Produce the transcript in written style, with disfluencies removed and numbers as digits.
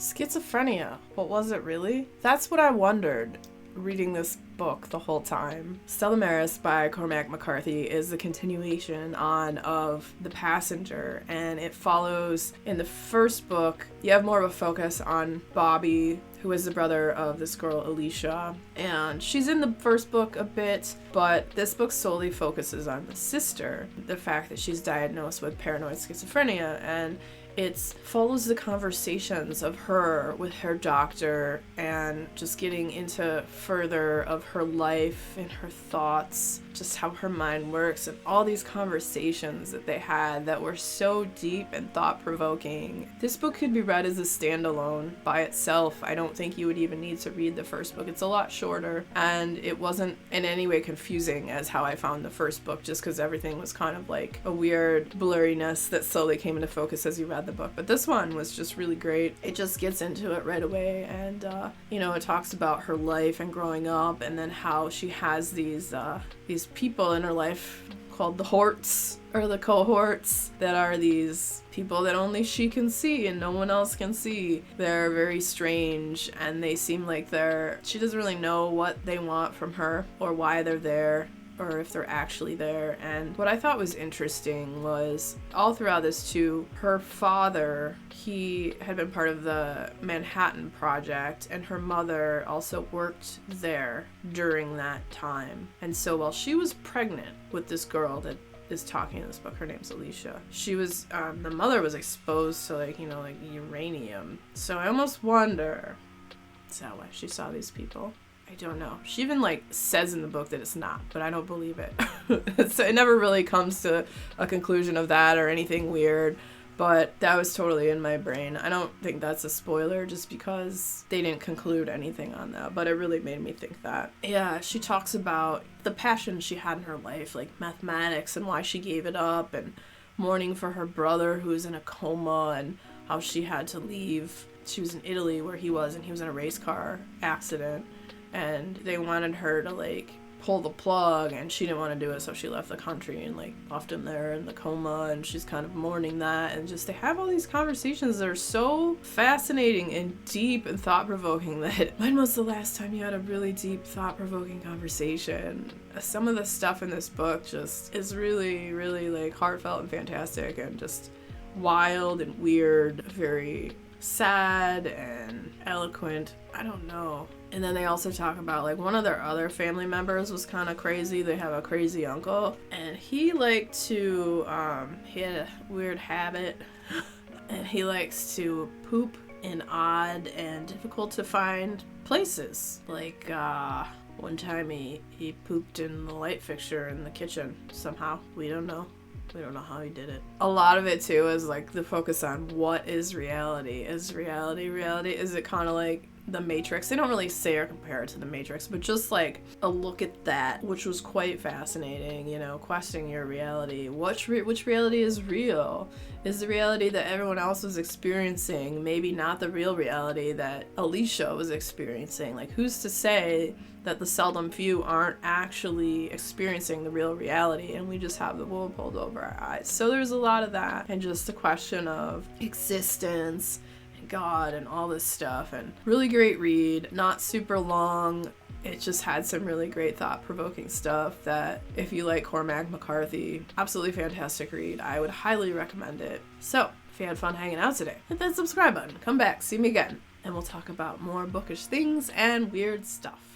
Schizophrenia. What was it really? That's what I wondered reading this book the whole time. Stella Maris by Cormac McCarthy is the continuation on of The Passenger, and it follows, in the first book, you have more of a focus on Bobby, who is the brother of this girl, Alicia, and she's in the first book a bit, but this book solely focuses on the sister, the fact that she's diagnosed with paranoid schizophrenia, and it follows the conversations of her with her doctor and just getting into further of her life and her thoughts, just how her mind works, and all these conversations that they had that were so deep and thought-provoking. This book could be read as a standalone by itself. I don't think you would even need to read the first book. It's a lot shorter, and it wasn't in any way confusing as how I found the first book, just because everything was kind of like a weird blurriness that slowly came into focus as you read the book. But this one was just really great. It just gets into it right away, and it talks about her life and growing up, and then how she has these people in her life called the Horts, or the cohorts, that are these people that only she can see and no one else can see. They're very strange, and they seem like she doesn't really know what they want from her or why they're there, or if they're actually there. And what I thought was interesting was all throughout this too, her father, he had been part of the Manhattan Project, and her mother also worked there during that time. And so while she was pregnant with this girl that is talking in this book, her name's Alicia, she was, the mother was exposed to uranium. So I almost wonder, is that why she saw these people? I don't know. She even says in the book that it's not, but I don't believe it. It never really comes to a conclusion of that or anything weird, but that was totally in my brain. I don't think that's a spoiler just because they didn't conclude anything on that, but it really made me think that. Yeah, she talks about the passion she had in her life, like mathematics, and why she gave it up, and mourning for her brother who was in a coma, and how she had to leave. She was in Italy where he was, and he was in a race car accident. And they wanted her to pull the plug, and she didn't want to do it, so she left the country and left him there in the coma, and she's kind of mourning that. And just they have all these conversations that are so fascinating and deep and thought-provoking that when was the last time you had a really deep thought-provoking conversation? Some of the stuff in this book just is really, really heartfelt and fantastic, and just wild and weird, very sad and eloquent. I don't know. And then they also talk about one of their other family members was kind of crazy. They have a crazy uncle, and he liked to he had a weird habit, and he likes to poop in odd and difficult to find places. One time he pooped in the light fixture in the kitchen somehow. We don't know how he did it. A lot of it too is the focus on what is reality. Is reality? Is it kind of like The Matrix? They don't really say or compare it to The Matrix, but just a look at that, which was quite fascinating, questioning your reality. Which reality is real? Is the reality that everyone else was experiencing maybe not the real reality that Alicia was experiencing? Who's to say that the seldom few aren't actually experiencing the real reality, and we just have the wool pulled over our eyes? So there's a lot of that, and just the question of existence, God, and all this stuff. And really great read, not super long. It just had some really great thought-provoking stuff that, if you like Cormac McCarthy, absolutely fantastic read. I would highly recommend it. So if you had fun hanging out today, hit that subscribe button, come back, see me again, and we'll talk about more bookish things and weird stuff.